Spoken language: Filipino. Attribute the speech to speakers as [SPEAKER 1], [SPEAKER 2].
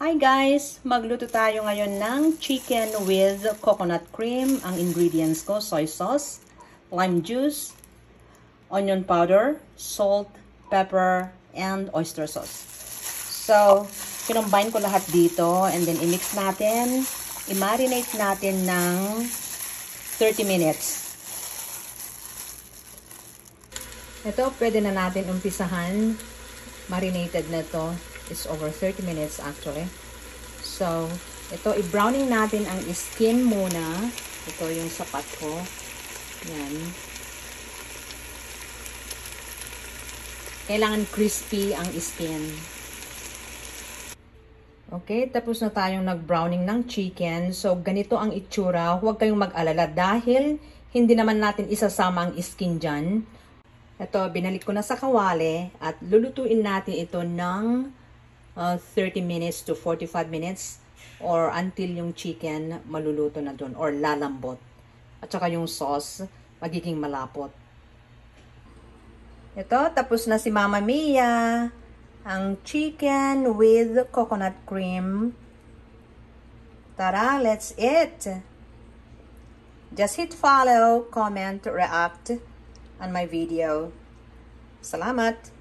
[SPEAKER 1] Hi guys! Magluto tayo ngayon ng chicken with coconut cream. Ang ingredients ko, soy sauce, lime juice, onion powder, salt, pepper, and oyster sauce. So, kinombine ko lahat dito and then i-mix natin, i-marinate natin ng 30 minutes. Ito, pwede na natin umpisahan. Marinated na to. Is over 30 minutes actually. So, ito, i-browning natin ang skin muna. Ito yung sapat ko. Yan. Kailangan crispy ang skin. Okay, tapos na tayong nag-browning ng chicken. So, ganito ang itsura. Huwag kayong mag-alala dahil hindi naman natin isasama ang skin dyan. Ito, binalik ko na sa kawali at lulutuin natin ito ng 30 minutes to 45 minutes or until yung chicken maluluto na dun or lalambot. At saka yung sauce magiging malapot. Ito, tapos na si Mama Mia. Ang chicken with coconut cream. Tara, let's eat! Just hit follow, comment, react on my video. Salamat!